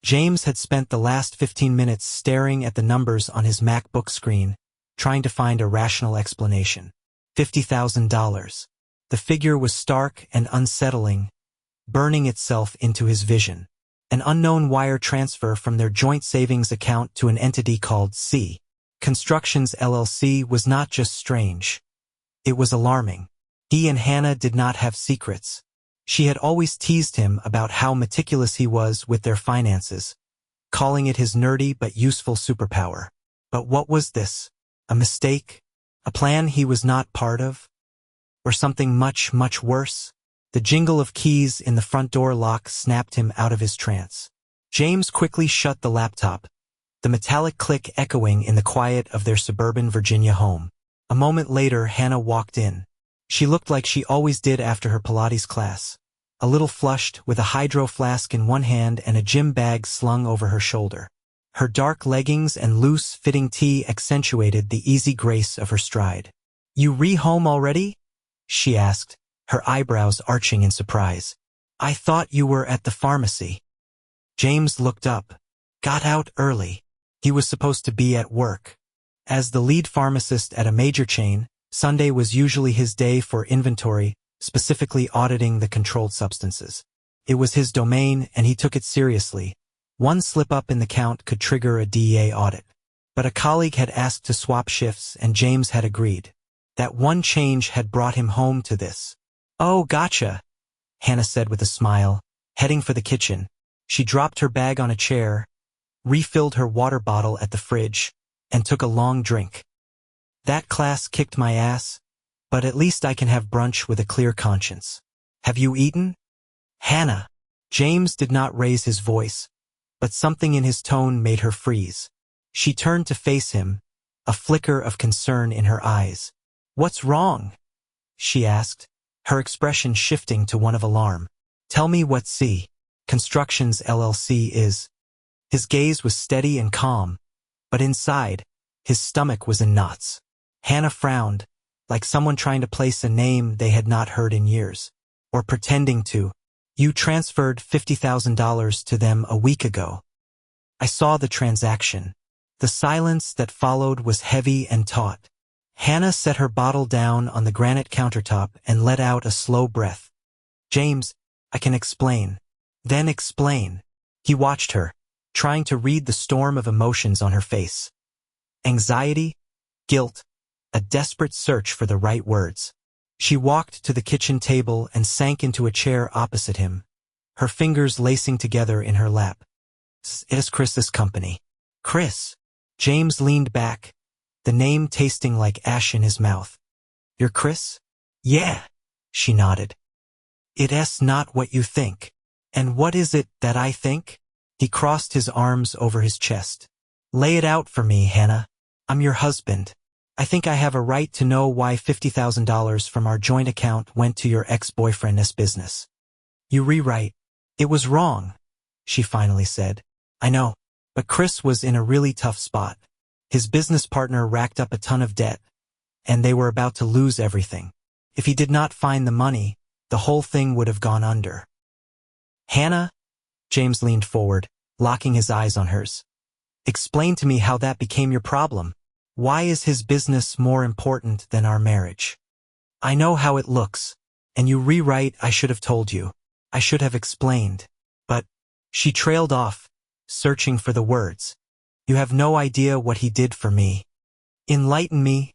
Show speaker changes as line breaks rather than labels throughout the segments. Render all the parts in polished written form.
James had spent the last 15 minutes staring at the numbers on his MacBook screen, trying to find a rational explanation. $50,000. The figure was stark and unsettling, burning itself into his vision. An unknown wire transfer from their joint savings account to an entity called C. Constructions LLC was not just strange. It was alarming. He and Hannah did not have secrets. She had always teased him about how meticulous he was with their finances, calling it his nerdy but useful superpower. But what was this? A mistake? A plan he was not part of? Or something much, much worse? The jingle of keys in the front door lock snapped him out of his trance. James quickly shut the laptop, the metallic click echoing in the quiet of their suburban Virginia home. A moment later, Hannah walked in. She looked like she always did after her Pilates class, a little flushed, with a hydro flask in one hand and a gym bag slung over her shoulder. Her dark leggings and loose-fitting tee accentuated the easy grace of her stride. "You home already?" she asked, her eyebrows arching in surprise. "I thought you were at the pharmacy." James looked up. "Got out early." He was supposed to be at work. As the lead pharmacist at a major chain, Sunday was usually his day for inventory, specifically auditing the controlled substances. It was his domain, and he took it seriously. One slip-up in the count could trigger a DEA audit. But a colleague had asked to swap shifts, and James had agreed. That one change had brought him home to this. "Oh, gotcha," Hannah said with a smile, heading for the kitchen. She dropped her bag on a chair, refilled her water bottle at the fridge, and took a long drink. "That class kicked my ass, but at least I can have brunch with a clear conscience. Have you eaten?" "Hannah." James did not raise his voice, but something in his tone made her freeze. She turned to face him, a flicker of concern in her eyes. "What's wrong?" she asked, her expression shifting to one of alarm. "Tell me what C. Constructions LLC is." His gaze was steady and calm, but inside, his stomach was in knots. Hannah frowned, like someone trying to place a name they had not heard in years, or pretending to. "You transferred $50,000 to them a week ago." "I saw the transaction." The silence that followed was heavy and taut. Hannah set her bottle down on the granite countertop and let out a slow breath. "James, I can explain." "Then explain." He watched her, trying to read the storm of emotions on her face. Anxiety, guilt, a desperate search for the right words. She walked to the kitchen table and sank into a chair opposite him, her fingers lacing together in her lap. "It's Chris's company." "Chris?" James leaned back, the name tasting like ash in his mouth. "You're Chris?" "Yeah," she nodded. "It's not what you think." "And what is it that I think?" He crossed his arms over his chest. "Lay it out for me, Hannah. I'm your husband. I think I have a right to know why $50,000 from our joint account went to your ex-boyfriend's business." "You rewrite." "It was wrong," she finally said. "I know, but Chris was in a really tough spot. His business partner racked up a ton of debt, and they were about to lose everything. If he did not find the money, the whole thing would have gone under." "Hannah?" James leaned forward, locking his eyes on hers. "Explain to me how that became your problem. Why is his business more important than our marriage?" "I know how it looks, and you rewrite. I should have told you. I should have explained. But..." She trailed off, searching for the words. "You have no idea what he did for me." "Enlighten me,"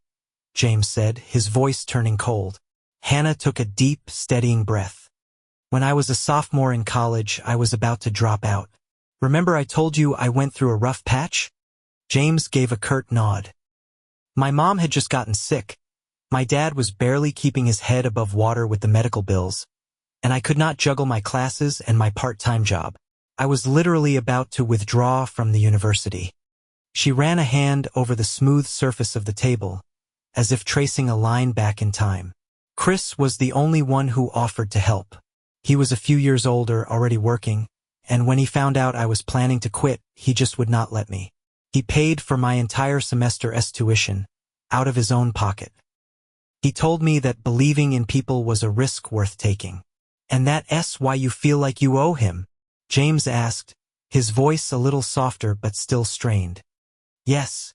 James said, his voice turning cold. Hannah took a deep, steadying breath. "When I was a sophomore in college, I was about to drop out. Remember I told you I went through a rough patch?" James gave a curt nod. "My mom had just gotten sick. My dad was barely keeping his head above water with the medical bills, and I could not juggle my classes and my part-time job. I was literally about to withdraw from the university." She ran a hand over the smooth surface of the table, as if tracing a line back in time. "Chris was the only one who offered to help. He was a few years older, already working, and when he found out I was planning to quit, he just would not let me. He paid for my entire semester's tuition, out of his own pocket. He told me that believing in people was a risk worth taking." "And that's why you feel like you owe him?" James asked, his voice a little softer but still strained. Yes,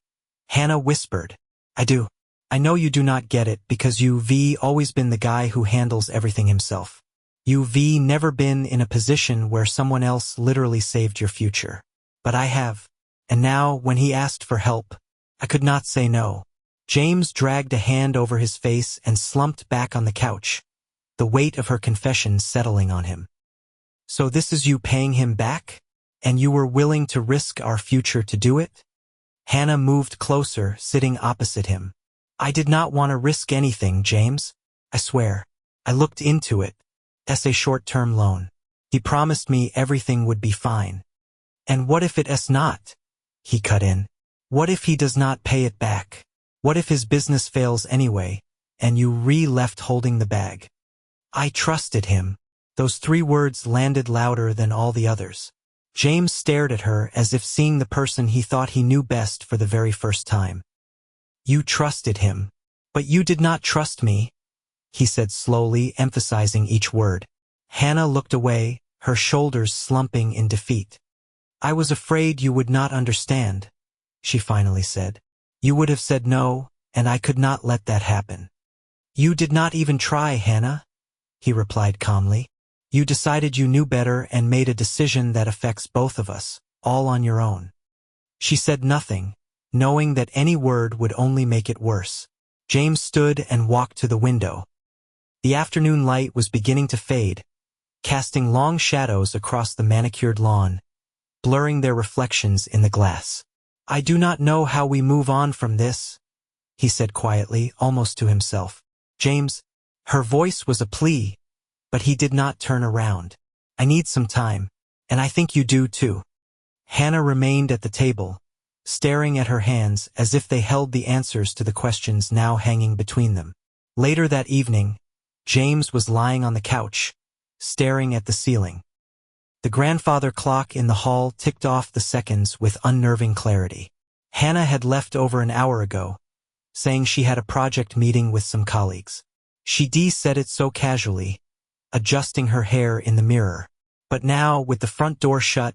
Hannah whispered. I do. I know you do not get it because you've always been the guy who handles everything himself. You've never been in a position where someone else literally saved your future. But I have. And now, when he asked for help, I could not say no. James dragged a hand over his face and slumped back on the couch, the weight of her confession settling on him. So this is you paying him back? And you were willing to risk our future to do it? Hannah moved closer, sitting opposite him. I did not want to risk anything, James. I swear. I looked into it. As a short-term loan. He promised me everything would be fine. And what if it's not? He cut in. What if he does not pay it back? What if his business fails anyway, and you left holding the bag? I trusted him. Those 3 words landed louder than all the others. James stared at her as if seeing the person he thought he knew best for the very first time. You trusted him. But you did not trust me, he said slowly, emphasizing each word. Hannah looked away, her shoulders slumping in defeat. I was afraid you would not understand, she finally said. You would have said no, and I could not let that happen. You did not even try, Hannah, he replied calmly. You decided you knew better and made a decision that affects both of us, all on your own. She said nothing, knowing that any word would only make it worse. James stood and walked to the window. The afternoon light was beginning to fade, casting long shadows across the manicured lawn, blurring their reflections in the glass. I do not know how we move on from this, he said quietly, almost to himself. James, her voice was a plea, but he did not turn around. I need some time, and I think you do too. Hannah remained at the table, staring at her hands as if they held the answers to the questions now hanging between them. Later that evening, James was lying on the couch, staring at the ceiling. The grandfather clock in the hall ticked off the seconds with unnerving clarity. Hannah had left over an hour ago, saying she had a project meeting with some colleagues. She said it so casually, adjusting her hair in the mirror. But now, with the front door shut,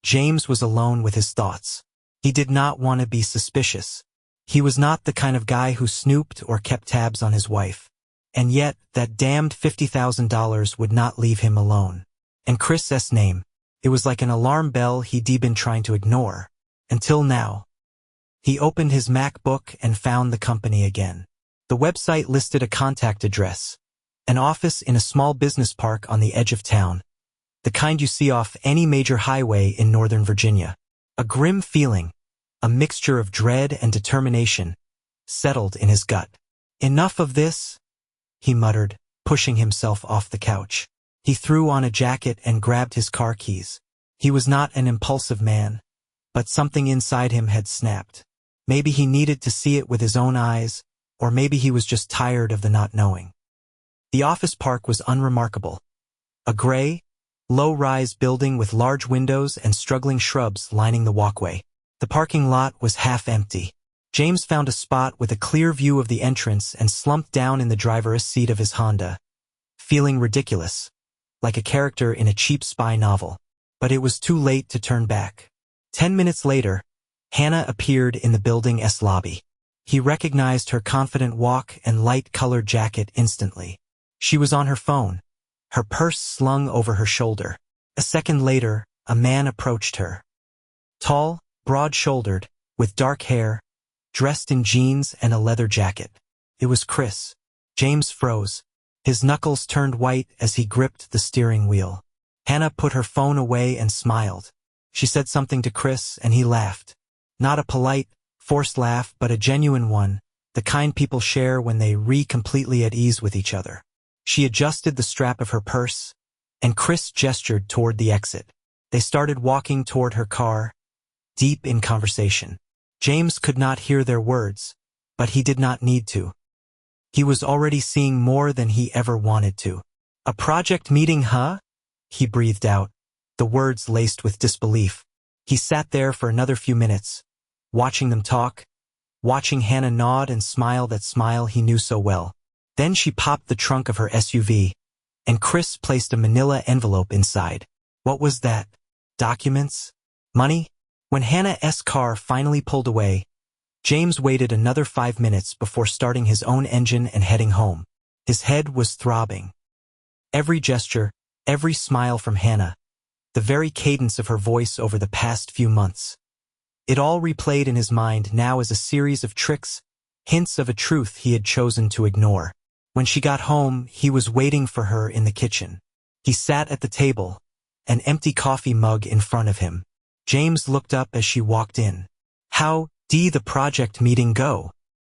James was alone with his thoughts. He did not want to be suspicious. He was not the kind of guy who snooped or kept tabs on his wife. And yet, that damned $50,000 would not leave him alone. And Chris's name, it was like an alarm bell he'd been trying to ignore. Until now. He opened his MacBook and found the company again. The website listed a contact address, an office in a small business park on the edge of town, the kind you see off any major highway in Northern Virginia. A grim feeling, a mixture of dread and determination, settled in his gut. Enough of this, he muttered, pushing himself off the couch. He threw on a jacket and grabbed his car keys. He was not an impulsive man, but something inside him had snapped. Maybe he needed to see it with his own eyes, or maybe he was just tired of the not knowing. The office park was unremarkable. A gray, low-rise building with large windows and struggling shrubs lining the walkway. The parking lot was half empty. James found a spot with a clear view of the entrance and slumped down in the driver's seat of his Honda, feeling ridiculous, like a character in a cheap spy novel. But it was too late to turn back. 10 minutes later, Hannah appeared in the building's lobby. He recognized her confident walk and light-colored jacket instantly. She was on her phone, her purse slung over her shoulder. A second later, a man approached her. Tall, broad-shouldered, with dark hair, dressed in jeans and a leather jacket. It was Chris. James froze. His knuckles turned white as he gripped the steering wheel. Hannah put her phone away and smiled. She said something to Chris and he laughed. Not a polite, forced laugh, but a genuine one, the kind people share when they completely at ease with each other. She adjusted the strap of her purse, and Chris gestured toward the exit. They started walking toward her car, deep in conversation. James could not hear their words, but he did not need to. He was already seeing more than he ever wanted to. A project meeting, huh? He breathed out, the words laced with disbelief. He sat there for another few minutes, watching them talk, watching Hannah nod and smile that smile he knew so well. Then she popped the trunk of her SUV, and Chris placed a manila envelope inside. What was that? documents, money. When Hannah's car finally pulled away, James waited another 5 minutes before starting his own engine and heading home. His head was throbbing. Every gesture, every smile from Hannah, the very cadence of her voice over the past few months. It all replayed in his mind now as a series of tricks, hints of a truth he had chosen to ignore. When she got home, he was waiting for her in the kitchen. He sat at the table, an empty coffee mug in front of him. James looked up as she walked in. "How did the project meeting go?"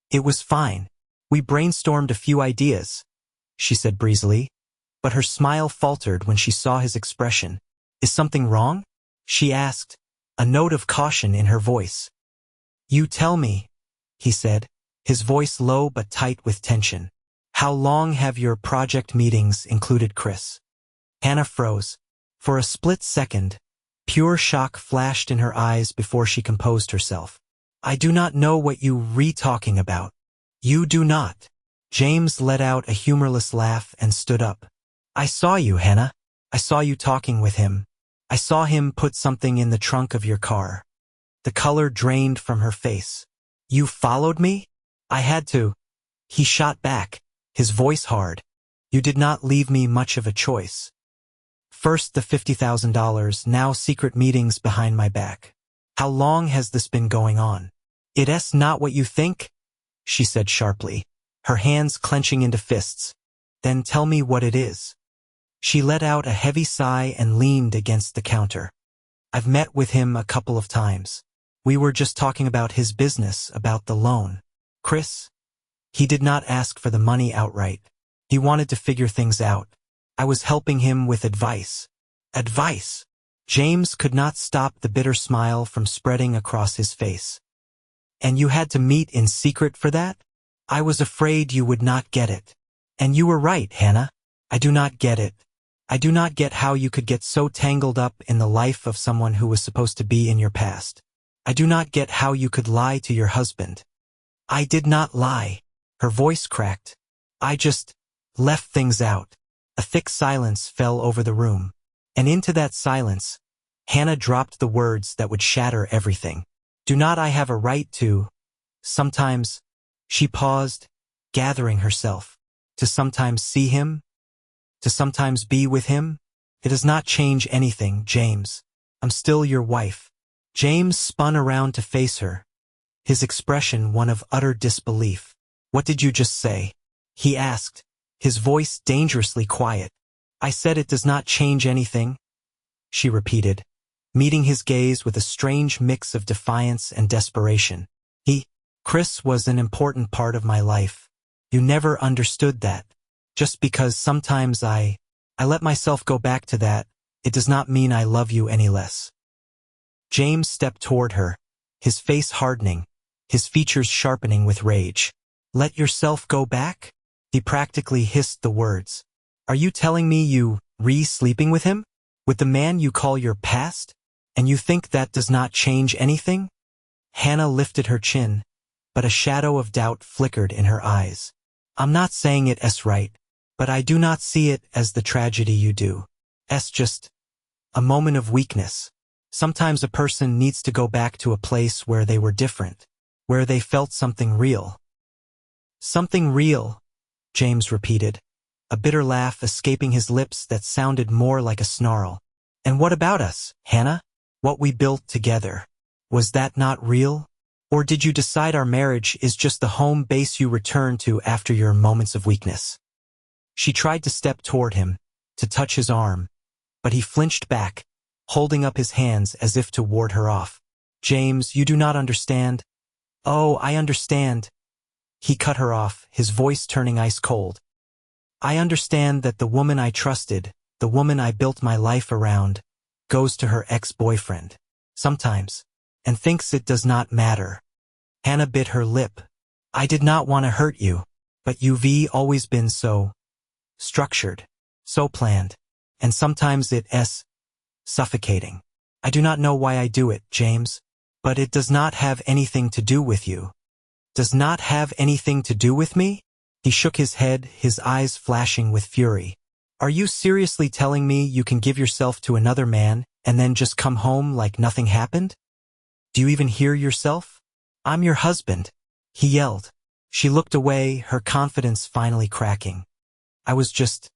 "It was fine. We brainstormed a few ideas," she said breezily, but her smile faltered when she saw his expression. "Is something wrong?" she asked, a note of caution in her voice. "You tell me," he said, his voice low but tight with tension. "How long have your project meetings included Chris?" Hannah froze. For a split second, pure shock flashed in her eyes before she composed herself. "I do not know what you talking about." "You do not." James let out a humorless laugh and stood up. "I saw you, Hannah. I saw you talking with him. I saw him put something in the trunk of your car." The color drained from her face. "You followed me?" "I had to." He shot back, his voice hard. "You did not leave me much of a choice. First the $50,000, now secret meetings behind my back. How long has this been going on?" "It's not what you think," she said sharply, her hands clenching into fists. "Then tell me what it is." She let out a heavy sigh and leaned against the counter. "I've met with him a couple of times. We were just talking about his business, about the loan. Chris, he did not ask for the money outright. He wanted to figure things out. I was helping him with advice." "Advice?" James could not stop the bitter smile from spreading across his face. "And you had to meet in secret for that? I was afraid you would not get it. And you were right, Hannah. I do not get it. I do not get how you could get so tangled up in the life of someone who was supposed to be in your past. I do not get how you could lie to your husband." "I did not lie." Her voice cracked. "I just left things out." A thick silence fell over the room. And into that silence, Hannah dropped the words that would shatter everything. "Do not I have a right to, sometimes," she paused, gathering herself, "to sometimes see him? To sometimes be with him? It does not change anything, James. I'm still your wife." James spun around to face her, his expression one of utter disbelief. "What did you just say?" he asked, his voice dangerously quiet. "I said it does not change anything," she repeated, meeting his gaze with a strange mix of defiance and desperation. Chris was an important part of my life. You never understood that. Just because sometimes I let myself go back to that, it does not mean I love you any less." James stepped toward her, his face hardening, his features sharpening with rage. "Let yourself go back?" He practically hissed the words. "Are you telling me you sleeping with him? With the man you call your past? And you think that does not change anything?" Hannah lifted her chin, but a shadow of doubt flickered in her eyes. "I'm not saying it's right, but I do not see it as the tragedy you do. It's just a moment of weakness. Sometimes a person needs to go back to a place where they were different, where they felt something real." "Something real," James repeated, a bitter laugh escaping his lips that sounded more like a snarl. "And what about us, Hannah? What we built together? Was that not real? Or did you decide our marriage is just the home base you return to after your moments of weakness?" She tried to step toward him, to touch his arm, but he flinched back, holding up his hands as if to ward her off. "James, you do not understand." "Oh, I understand." He cut her off, his voice turning ice cold. "I understand that the woman I trusted, the woman I built my life around, goes to her ex-boyfriend. Sometimes. And thinks it does not matter." Hannah bit her lip. "I did not want to hurt you, but you've always been so structured, so planned, and sometimes it's suffocating. I do not know why I do it, James, but it does not have anything to do with you." "Does not have anything to do with me?" He shook his head, his eyes flashing with fury. Are you seriously telling me you can give yourself to another man and then just come home like nothing happened? Do you even hear yourself? I'm your husband, he yelled. She looked away, her confidence finally cracking. I was just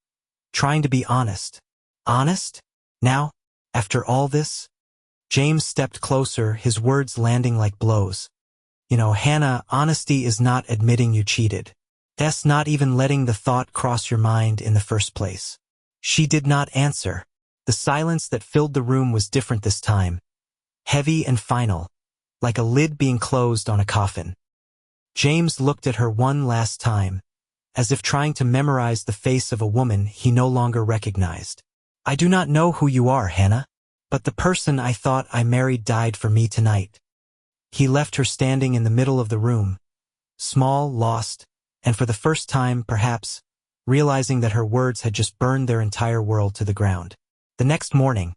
trying to be honest. Honest? Now, after all this? James stepped closer, his words landing like blows. Hannah, honesty is not admitting you cheated. That's not even letting the thought cross your mind in the first place. She did not answer. The silence that filled the room was different this time. Heavy and final, like a lid being closed on a coffin. James looked at her one last time, as if trying to memorize the face of a woman he no longer recognized. I do not know who you are, Hannah, but the person I thought I married died for me tonight. He left her standing in the middle of the room, small, lost, and for the first time, perhaps, realizing that her words had just burned their entire world to the ground. The next morning,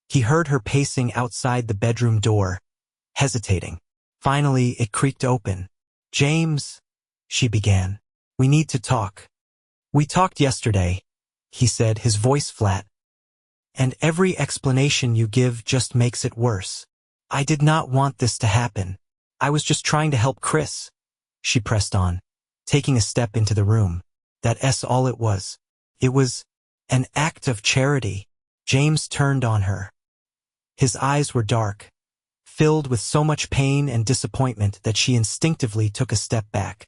he heard her pacing outside the bedroom door, hesitating. Finally, it creaked open. James, she began. We need to talk. We talked yesterday, he said, his voice flat. And every explanation you give just makes it worse. I did not want this to happen. I was just trying to help Chris. She pressed on, taking a step into the room. That's all it was. It was an act of charity. James turned on her. His eyes were dark, filled with so much pain and disappointment that she instinctively took a step back.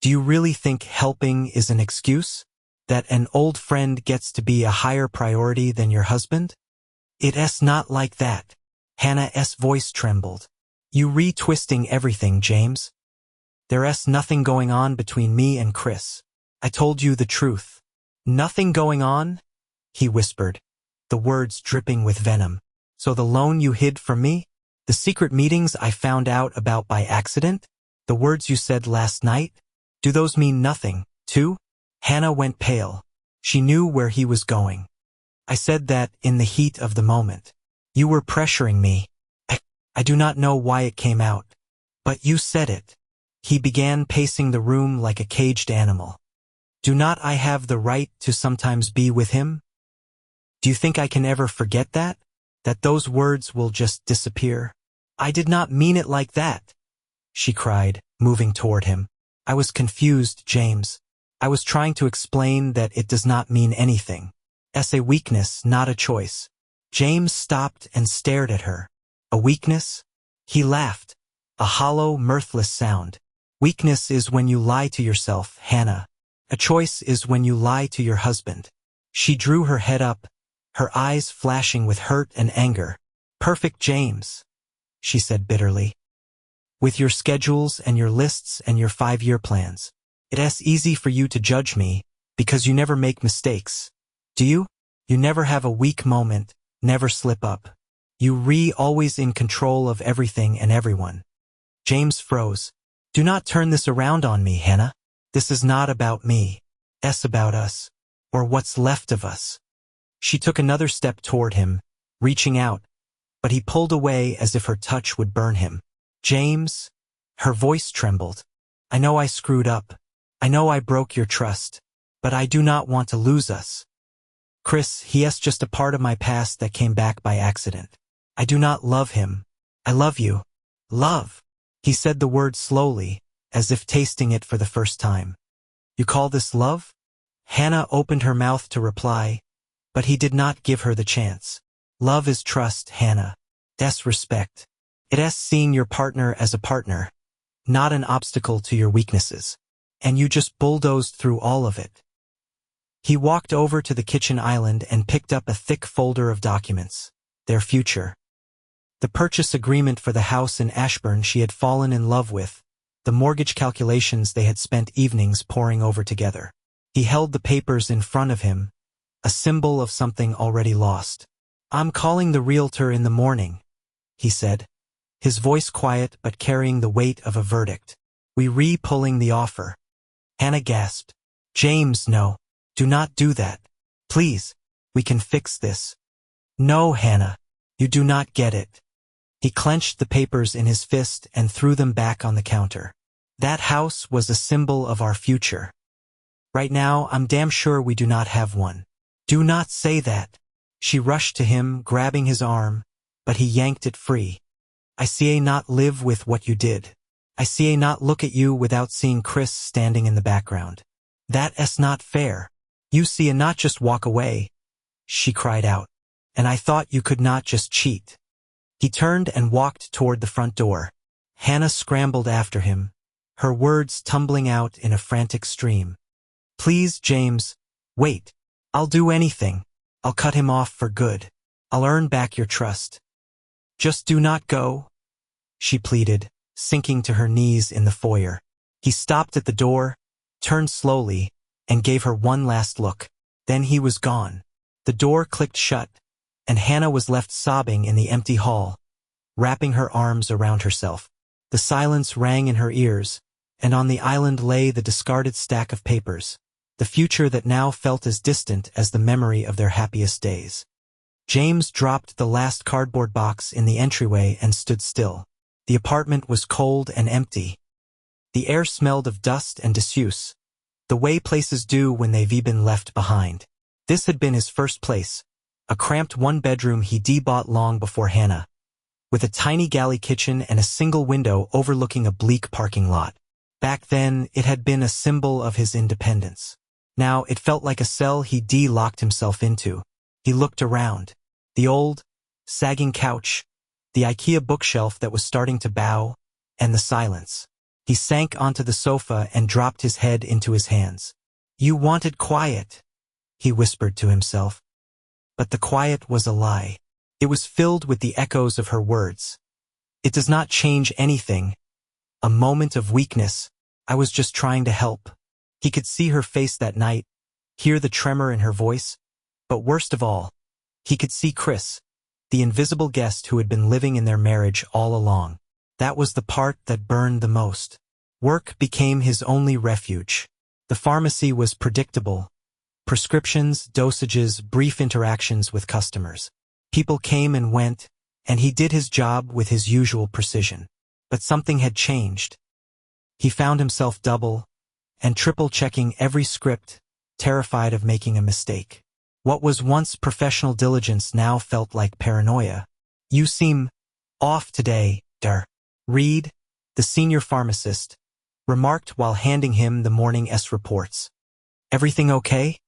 Do you really think helping is an excuse? That an old friend gets to be a higher priority than your husband? It's not like that. Hannah's voice trembled. You retwisting everything, James. There's nothing going on between me and Chris. I told you the truth. Nothing going on? He whispered, the words dripping with venom. So the loan you hid from me? The secret meetings I found out about by accident? The words you said last night? Do those mean nothing, too? Hannah went pale. She knew where he was going. I said that in the heat of the moment. You were pressuring me. I do not know why it came out. But you said it. He began pacing the room like a caged animal. Do not I have the right to sometimes be with him? Do you think I can ever forget that? That those words will just disappear? I did not mean it like that, she cried, moving toward him. I was confused, James. I was trying to explain that it does not mean anything. It's a weakness, not a choice. James stopped and stared at her. A weakness? He laughed. A hollow, mirthless sound. Weakness is when you lie to yourself, Hannah. A choice is when you lie to your husband. She drew her head up, her eyes flashing with hurt and anger. Perfect, James, she said bitterly. With your schedules and your lists and your 5-year plans. It's easy for you to judge me, because you never make mistakes. Do you? You never have a weak moment, never slip up. You always in control of everything and everyone. James froze. Do not turn this around on me, Hannah. This is not about me. It's about us. Or what's left of us. She took another step toward him, reaching out, but he pulled away as if her touch would burn him. James, her voice trembled. I know I screwed up. I know I broke your trust, but I do not want to lose us. Chris, he is just a part of my past that came back by accident. I do not love him. I love you. Love. He said the word slowly, as if tasting it for the first time. You call this love? Hannah opened her mouth to reply, but he did not give her the chance. Love is trust, Hannah. That's respect. It is seeing your partner as a partner, not an obstacle to your weaknesses. And you just bulldozed through all of it. He walked over to the kitchen island and picked up a thick folder of documents. Their future. The purchase agreement for the house in Ashburn she had fallen in love with, the mortgage calculations they had spent evenings poring over together. He held the papers in front of him, a symbol of something already lost. I'm calling the realtor in the morning, he said, his voice quiet but carrying the weight of a verdict. We re-pulling the offer. Hannah gasped. James, no. Do not do that. Please. We can fix this. No, Hannah. You do not get it. He clenched the papers in his fist and threw them back on the counter. That house was a symbol of our future. Right now, I'm damn sure we do not have one. "Do not say that." She rushed to him, grabbing his arm, but he yanked it free. "I see not live with what you did. I see not look at you without seeing Chris standing in the background. That's not fair. You see not just walk away," she cried out. "And I thought you could not just cheat." He turned and walked toward the front door. Hannah scrambled after him, her words tumbling out in a frantic stream. "Please, James, wait. I'll do anything. I'll cut him off for good. I'll earn back your trust. Just do not go," she pleaded, sinking to her knees in the foyer. He stopped at the door, turned slowly, and gave her one last look. Then he was gone. The door clicked shut, and Hannah was left sobbing in the empty hall, wrapping her arms around herself. The silence rang in her ears, and on the island lay the discarded stack of papers, the future that now felt as distant as the memory of their happiest days. James dropped the last cardboard box in the entryway and stood still. The apartment was cold and empty. The air smelled of dust and disuse, the way places do when they've been left behind. This had been his first place, a cramped one-bedroom he bought long before Hannah, with a tiny galley kitchen and a single window overlooking a bleak parking lot. Back then, it had been a symbol of his independence. Now, it felt like a cell he locked himself into. He looked around. The old, sagging couch, the IKEA bookshelf that was starting to bow, and the silence. He sank onto the sofa and dropped his head into his hands. "You wanted quiet," he whispered to himself. But the quiet was a lie. It was filled with the echoes of her words. "It does not change anything. A moment of weakness. I was just trying to help." He could see her face that night, hear the tremor in her voice, but worst of all, he could see Chris, the invisible guest who had been living in their marriage all along. That was the part that burned the most. Work became his only refuge. The pharmacy was predictable. Prescriptions, dosages, brief interactions with customers. People came and went, and he did his job with his usual precision. But something had changed. He found himself double and triple-checking every script, terrified of making a mistake. What was once professional diligence now felt like paranoia. "You seem off today, Dar." Reed, the senior pharmacist, remarked while handing him the morning reports. "Everything okay?"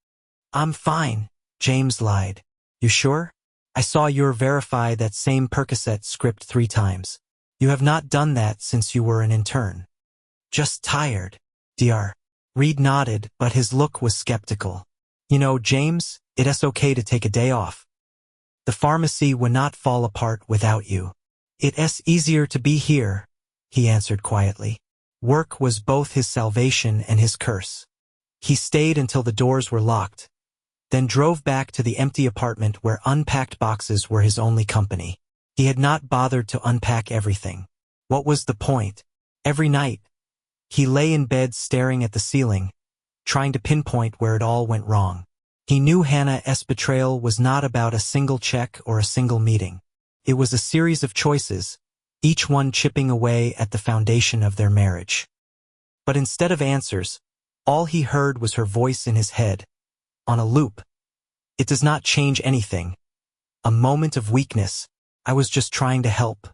"I'm fine," James lied. "You sure? I saw you verify that same Percocet script 3 times. You have not done that since you were an intern." "Just tired, Dr." Reed nodded, but his look was skeptical. "You know, James, it's okay to take a day off. The pharmacy would not fall apart without you." "It's easier to be here," he answered quietly. Work was both his salvation and his curse. He stayed until the doors were locked, then drove back to the empty apartment where unpacked boxes were his only company. He had not bothered to unpack everything. What was the point? Every night, he lay in bed staring at the ceiling, trying to pinpoint where it all went wrong. He knew Hannah's betrayal was not about a single check or a single meeting. It was a series of choices, each one chipping away at the foundation of their marriage. But instead of answers, all he heard was her voice in his head, on a loop. "It does not change anything. A moment of weakness. I was just trying to help."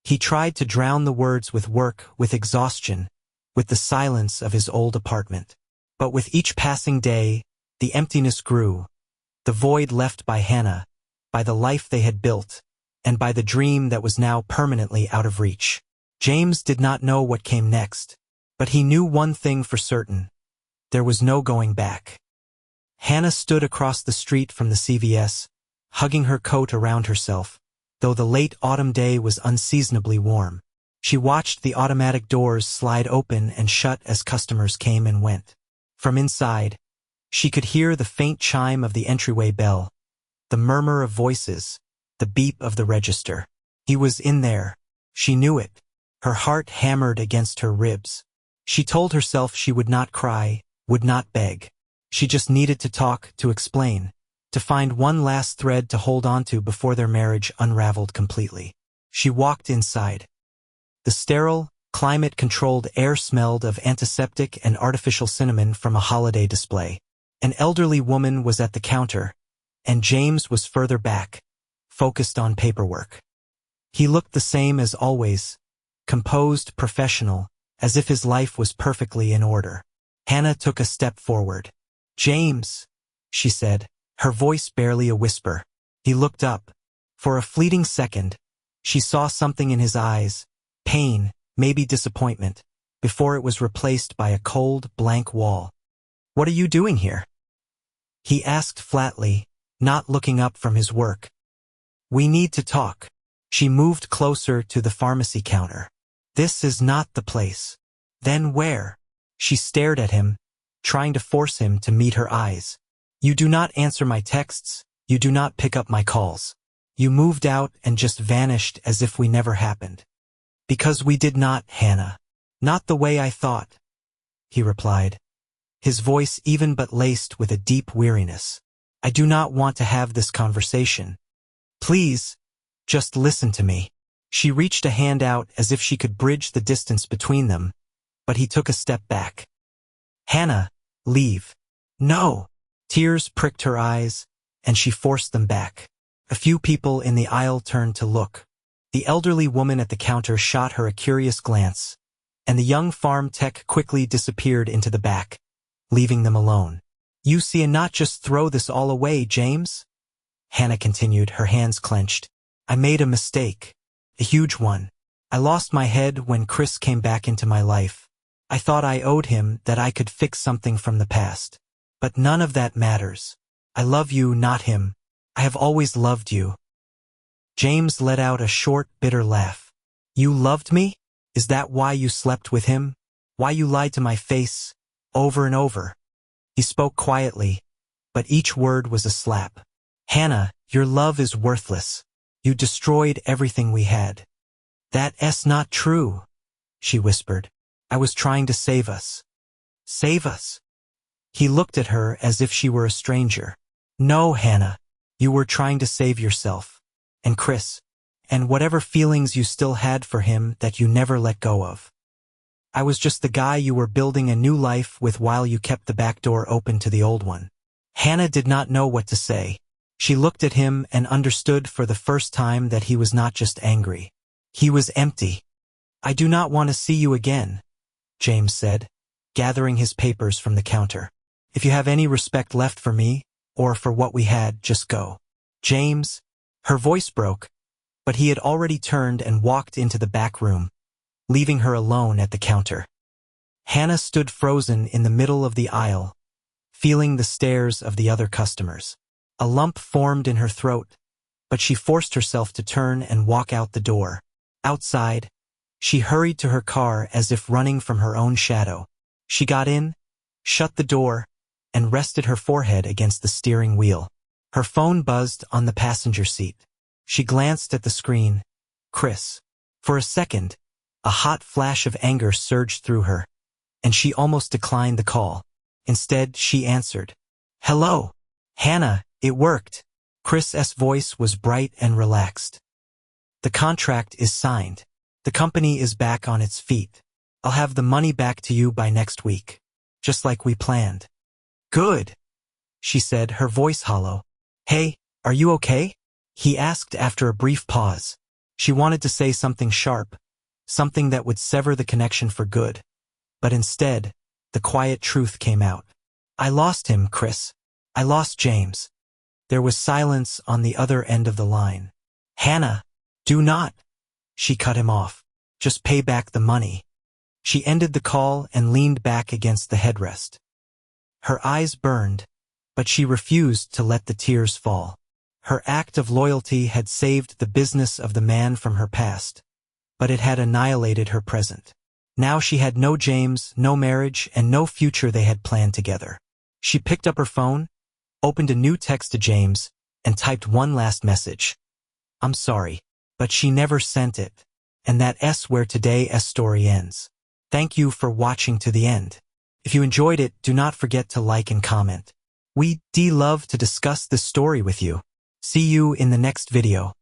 He tried to drown the words with work, with exhaustion, with the silence of his old apartment. But with each passing day, the emptiness grew, the void left by Hannah, by the life they had built, and by the dream that was now permanently out of reach. James did not know what came next, but he knew one thing for certain. There was no going back. Hannah stood across the street from the CVS, hugging her coat around herself, though the late autumn day was unseasonably warm. She watched the automatic doors slide open and shut as customers came and went. From inside, she could hear the faint chime of the entryway bell, the murmur of voices, the beep of the register. He was in there. She knew it. Her heart hammered against her ribs. She told herself she would not cry, would not beg. She just needed to talk, to explain, to find one last thread to hold onto before their marriage unraveled completely. She walked inside. The sterile, climate-controlled air smelled of antiseptic and artificial cinnamon from a holiday display. An elderly woman was at the counter, and James was further back, focused on paperwork. He looked the same as always, composed, professional, as if his life was perfectly in order. Hannah took a step forward. "James," she said, her voice barely a whisper. He looked up. For a fleeting second, she saw something in his eyes, pain, maybe disappointment, before it was replaced by a cold, blank wall. "What are you doing here?" he asked flatly, not looking up from his work. "We need to talk." She moved closer to the pharmacy counter. "This is not the place." "Then where?" She stared at him, trying to force him to meet her eyes. "You do not answer my texts. You do not pick up my calls. You moved out and just vanished as if we never happened." "Because we did not, Hannah. Not the way I thought," he replied, his voice even but laced with a deep weariness. "I do not want to have this conversation. Please, just listen to me." She reached a hand out as if she could bridge the distance between them, but he took a step back. "Hannah, leave." "No." Tears pricked her eyes, and she forced them back. A few people in the aisle turned to look. The elderly woman at the counter shot her a curious glance, and the young farm tech quickly disappeared into the back, leaving them alone. "You see, and not just throw this all away, James," Hannah continued, her hands clenched. "I made a mistake. A huge one. I lost my head when Chris came back into my life. I thought I owed him, that I could fix something from the past. But none of that matters. I love you, not him. I have always loved you." James let out a short, bitter laugh. "You loved me? Is that why you slept with him? Why you lied to my face, over and over?" He spoke quietly, but each word was a slap. "Hannah, your love is worthless. You destroyed everything we had." "That's not true," she whispered. "I was trying to save us." "Save us?" He looked at her as if she were a stranger. "No, Hannah. You were trying to save yourself. And Chris. And whatever feelings you still had for him that you never let go of. I was just the guy you were building a new life with while you kept the back door open to the old one." Hannah did not know what to say. She looked at him and understood for the first time that he was not just angry. He was empty. "I do not want to see you again," James said, gathering his papers from the counter. "If you have any respect left for me, or for what we had, just go." "James," her voice broke, but he had already turned and walked into the back room, leaving her alone at the counter. Hannah stood frozen in the middle of the aisle, feeling the stares of the other customers. A lump formed in her throat, but she forced herself to turn and walk out the door. Outside, she hurried to her car as if running from her own shadow. She got in, shut the door, and rested her forehead against the steering wheel. Her phone buzzed on the passenger seat. She glanced at the screen. Chris. For a second, a hot flash of anger surged through her, and she almost declined the call. Instead, she answered. "Hello, Hannah, it worked." Chris's voice was bright and relaxed. "The contract is signed. The company is back on its feet. I'll have the money back to you by next week, just like we planned." "Good," she said, her voice hollow. "Hey, are you okay?" he asked after a brief pause. She wanted to say something sharp, something that would sever the connection for good. But instead, the quiet truth came out. "I lost him, Chris. I lost James." There was silence on the other end of the line. "Hannah, do not." She cut him off. "Just pay back the money." She ended the call and leaned back against the headrest. Her eyes burned, but she refused to let the tears fall. Her act of loyalty had saved the business of the man from her past, but it had annihilated her present. Now she had no James, no marriage, and no future they had planned together. She picked up her phone, opened a new text to James, and typed one last message. "I'm sorry, but she never sent it." And that's where today's story ends. Thank you for watching to the end. If you enjoyed it, do not forget to like and comment. We'd love to discuss this story with you. See you in the next video.